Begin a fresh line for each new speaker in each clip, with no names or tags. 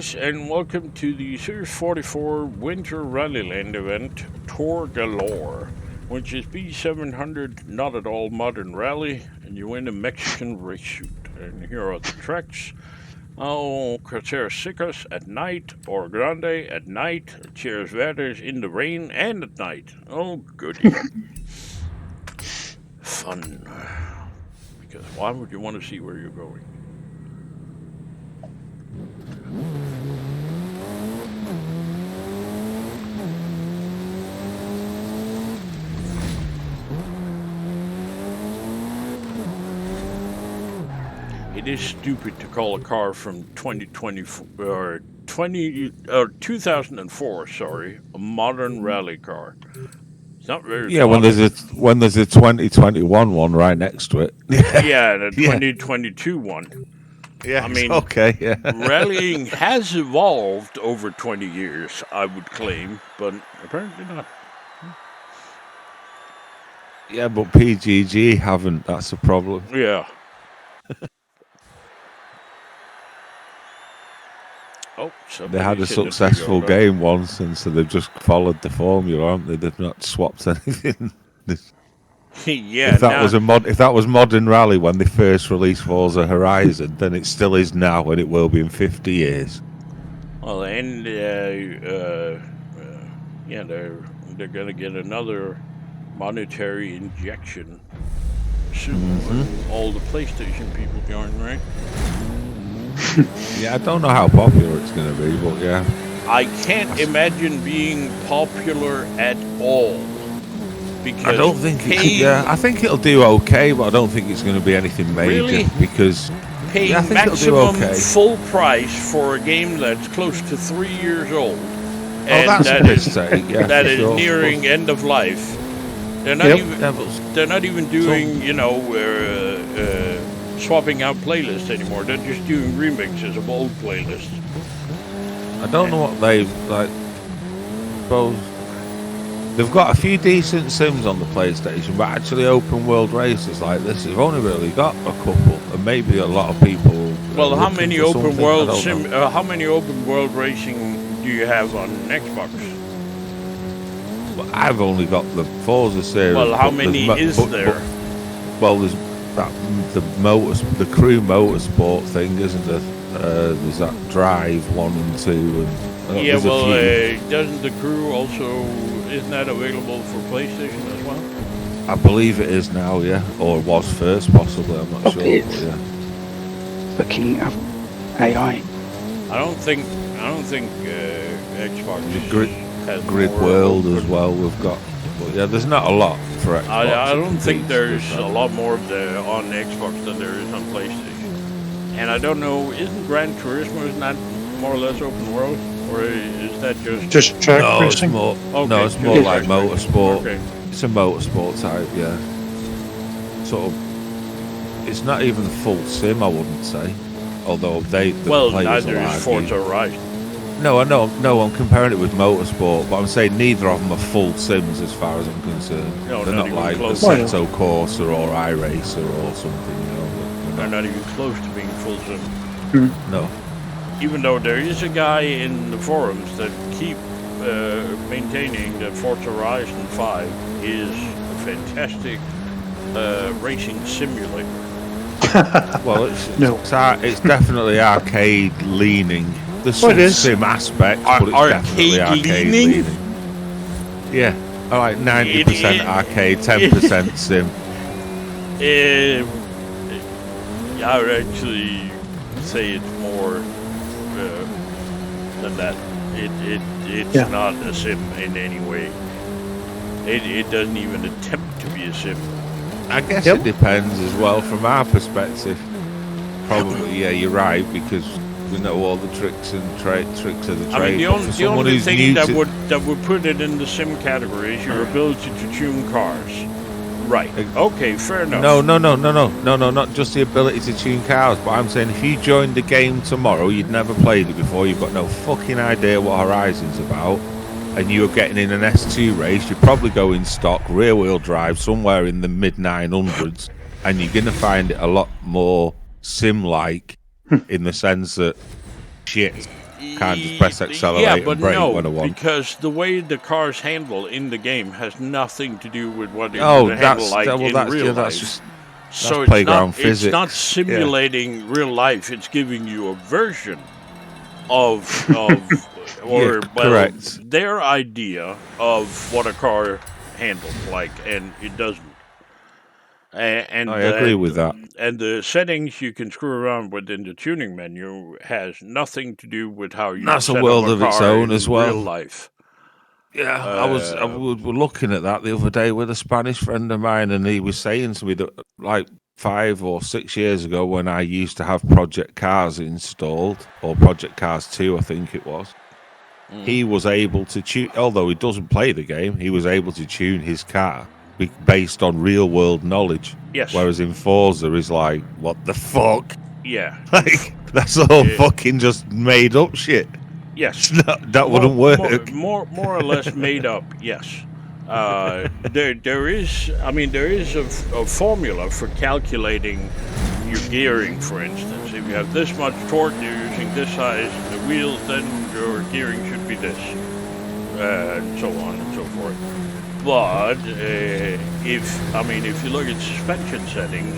guys, and welcome to the Series 44 Winter Rallyland event, Tour Galore, which is B700 not at all modern rally, and you win a Mexican race suit. And here are the tracks. Carreteras Secas at night, Oro Grande at night, Tierras Verdes in the rain and at night. Oh, goody. Fun. Because why would you want to see where you're going? It is stupid to call a car from 2004, sorry, a modern rally car. It's not very
when there's a 2021 one right next to it.
Yeah, the 2022 one.
Yeah, I mean, okay, yeah.
Rallying has evolved over 20 years, I would claim, but apparently not.
Yeah, but PGG haven't. That's a problem.
Yeah.
They had a successful game once, and so they've just followed the formula, haven't they? They've not swapped anything.
Yeah.
If that was modern rally when they first released Forza Horizon, then it still is now, and it will be in 50 years.
Well, and they're gonna get another monetary injection soon. Mm-hmm. All the PlayStation people join, right?
Yeah, I don't know how popular it's going to be, but yeah.
I can't imagine being popular at all. Because
I don't think I think it'll do okay, but I don't think it's going to be anything major.
Really?
Because
paying maximum full price for a game that's close to 3 years old. And
that's a mistake. Yeah,
that is nearing end of life. They're not even doing, swapping out playlists anymore. They're just doing remixes of old playlists.
I don't know what they've suppose they've got a few decent sims on the PlayStation, but actually open world races like this, they've only really got a couple, and maybe a lot of people.
Well, how many open world how many open world racing do you have on Xbox?
Well, I've only got the Forza series.
Well, how many is there?
Well, there's the crew motorsport thing, isn't there? There's that Drive 1 and 2, and
doesn't the crew also, isn't that available for PlayStation as well?
I believe it is now, yeah, or it was first, possibly. I'm not sure. But yeah.
Looking at AI.
I don't think Xbox has
Grid World as well. We've got, but yeah, there's not a lot for Xbox.
I don't think there's a lot more of on Xbox than there is on PlayStation. And I don't know, isn't Gran Turismo, isn't that more or less open world? Or is that
just track racing?
It's more like motorsport. Okay. It's a motorsport type, yeah. Sort of, it's not even full sim, I wouldn't say. Although
neither is Forza Horizon.
No, I know. No, I'm comparing it with motorsport, but I'm saying neither of them are full sims as far as I'm concerned.
No,
they're not like Assetto Corsa or iRacer or something,
They're not even close to being full sim.
No.
Even though there is a guy in the forums that keep maintaining that Forza Horizon 5 is a fantastic racing simulator.
Well, it's definitely arcade leaning. There's some sim aspect, but it's definitely arcade leaning. Yeah, like 90% arcade, 10% sim.
I would actually say it's more than that. It's not a sim in any way. It doesn't even attempt to be a sim.
I guess it depends as well from our perspective. Probably, yeah, you're right, because we know all the tricks of the trade.
I mean, the only thing that would put it in the sim category is your ability to tune cars. Right. Okay, fair enough.
No, not just the ability to tune cars, but I'm saying if you joined the game tomorrow, you'd never played it before, you've got no fucking idea what Horizon's about, and you're getting in an S2 race, you're probably going stock, rear-wheel drive, somewhere in the mid-900s, and you're going to find it a lot more sim-like in the sense that shit. Can't just press accelerate
Yeah, but
and brake
no,
when I want.
because the way the cars handle in the game has nothing to do with what it
Oh,
would handle
that's
like
well,
in
that's
real
yeah,
life.
that's just
So
that's playground
it's
physics.
not simulating real life. It's giving you a version of or
correct.
their idea of what a car handles like, and it doesn't. And
I agree with that.
And the settings you can screw around with in the tuning menu has nothing to do with how you
That's a
set
world
up a
of its
car
own
in
as well.
real life.
Yeah, I was looking at that the other day with a Spanish friend of mine, and he was saying to me that like 5 or 6 years ago, when I used to have Project Cars installed, or Project Cars 2, I think it was, he was able to tune. Although he doesn't play the game, he was able to tune his car based on real world knowledge.
Yes.
Whereas in Forza, is like, what the fuck?
Yeah.
Like that's all fucking just made up shit.
Yes.
That wouldn't work.
More or less made up. Yes. There is a formula for calculating your gearing. For instance, if you have this much torque, you're using this size the wheels, then your gearing should be this, and so on and so forth. But if you look at suspension settings,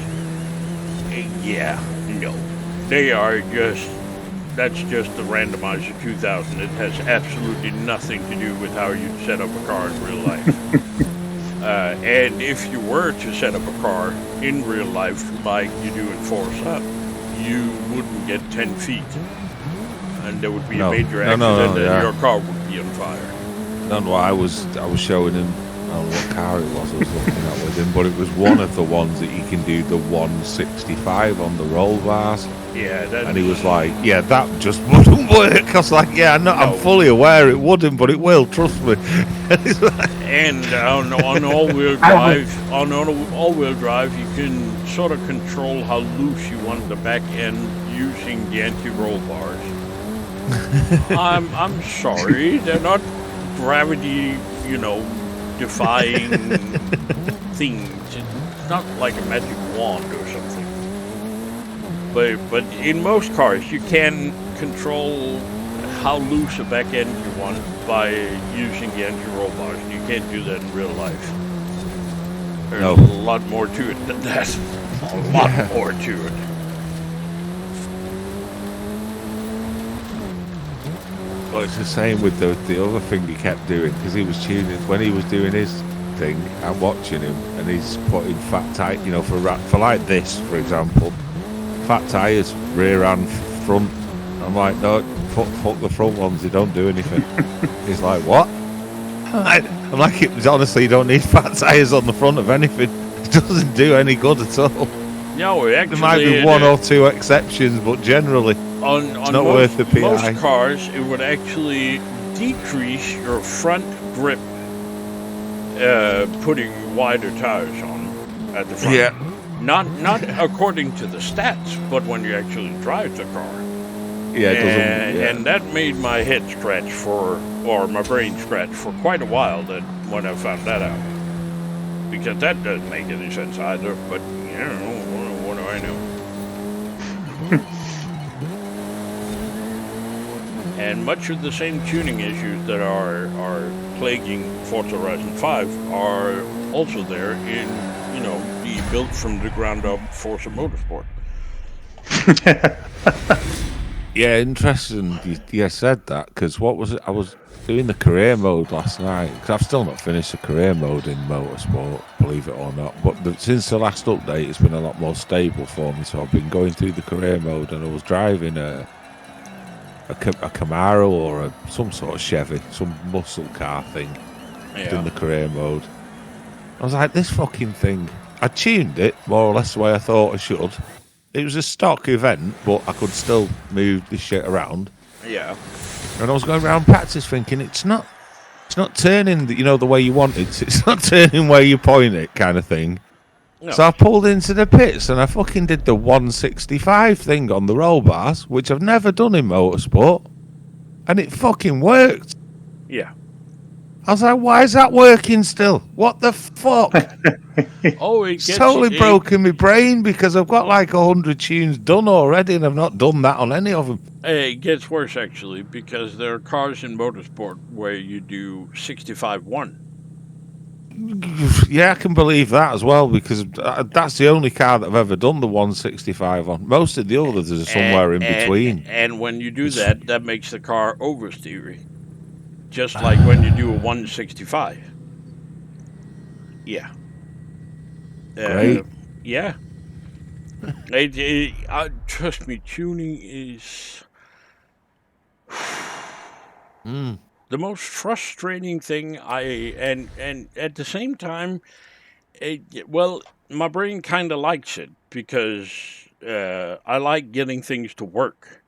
no, they are just. That's just the randomizer 2000. It has absolutely nothing to do with how you set up a car in real life. And if you were to set up a car in real life like you do in Forza, you wouldn't get 10 feet. And there would be a major accident and your car would be on fire.
No, I was showing him what car it was I was looking at with him, but it was one of the ones that you can do the 165 on the roll bars.
Yeah,
and he was like, "Yeah, that just wouldn't work." I was like, "Yeah, no, I'm fully aware it wouldn't, but it will. Trust me."
And on all-wheel drive, all-wheel drive, you can sort of control how loose you want the back end using the anti-roll bars. I'm sorry, they're not gravity, defying things. It's not like a magic wand or something. But in most cars, you can control how loose a back end you want by using the anti-roll bars. You can't do that in real life. There's a lot more to it than that. A lot more to it.
Well, it's the same with the other thing he kept doing, because he was tuning when he was doing his thing. I'm watching him, and he's putting fat tire, for like this, for example. Fat tyres, rear and front. I'm like, no, fuck the front ones, they don't do anything. He's like, what? I'm like, honestly, you don't need fat tyres on the front of anything. It doesn't do any good at all.
No, actually,
there might be one or two exceptions, but generally, it's not worth the PI.
Most cars, it would actually decrease your front grip, putting wider tires on at the front.
Yeah.
Not according to the stats, but when you actually drive the car.
Yeah, it doesn't. Yeah.
And that made my head scratch or my brain scratch for quite a while. When I found that out, because that doesn't make any sense either. But what do I know? And much of the same tuning issues that are plaguing Forza Horizon 5 are also there in the built from the ground up Forza Motorsport.
Yeah, interesting. You said that, because what was it? I was doing the career mode last night, because I've still not finished the career mode in Motorsport, believe it or not. But since the last update, it's been a lot more stable for me. So I've been going through the career mode, and I was driving a Camaro or some sort of Chevy, some muscle car thing, in the career mode. I was like, this fucking thing. I tuned it more or less the way I thought I should. It was a stock event, but I could still move this shit around.
Yeah.
And I was going around practice thinking, it's not turning the way you want it. It's not turning where you point it, kind of thing. No. So I pulled into the pits and I fucking did the 165 thing on the roll bars, which I've never done in Motorsport, and it fucking worked.
Yeah.
I was like, why is that working still? What the fuck?
Oh, it
It's
gets
totally broken my brain because I've got like 100 tunes done already and I've not done that on any of them.
It gets worse actually because there are cars in motorsport where you do 65-1.
Yeah, I can believe that as well because that's the only car that I've ever done the 165 on. Most of the others are somewhere in between.
And when you do that, that makes the car oversteery, just like when you do a 165. Yeah.
Great.
Yeah. Trust me, tuning is the most frustrating thing. And at the same time, well, my brain kind of likes it because I like getting things to work.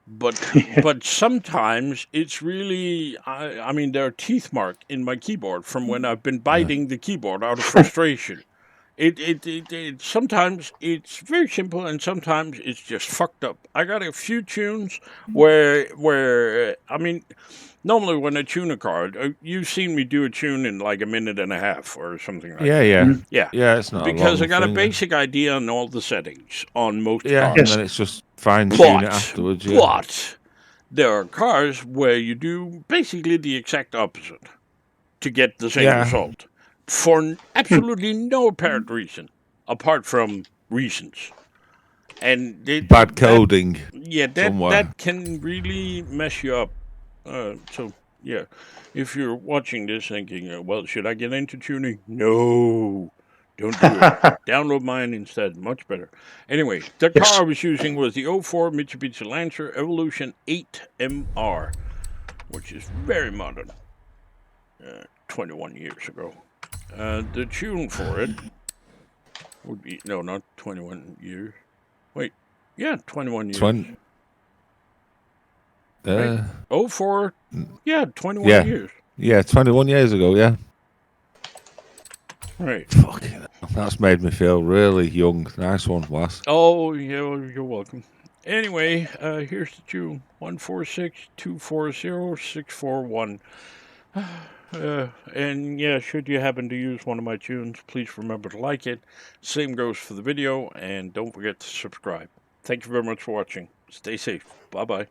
But sometimes it's really I mean there are teeth marks in my keyboard from when I've been biting the keyboard out of frustration. It sometimes it's very simple and sometimes it's just fucked up. I got a few tunes where I mean normally when I tune a car, you've seen me do a tune in like a minute and a half or something like that. Yeah.
Yeah, it's not
Because
a
I got a
thing,
basic idea on all the settings on most
Yeah,
cars.
and then it's just fine tune it afterwards. Yeah.
But there are cars where you do basically the exact opposite to get the same result for absolutely no apparent reason, apart from reasons. And
Bad coding.
That can really mess you up. So yeah, if you're watching this thinking, well, should I get into tuning? No. Don't do it. Download mine instead. Much better. Anyway, the car I was using was the 04 Mitsubishi Lancer Evolution 8MR, which is very modern. 21 years ago. The tune for it would be... No, not 21 years. Wait. Yeah, 21 years. 04. Yeah, 21 years.
Yeah, 21 years ago, yeah.
Right.
Fucking hell. That's made me feel really young. Nice one, Was.
Oh, yeah, you're welcome. Anyway, here's the tune. 146-240-641. And yeah, should you happen to use one of my tunes, please remember to like it. Same goes for the video, and don't forget to subscribe. Thank you very much for watching. Stay safe. Bye-bye.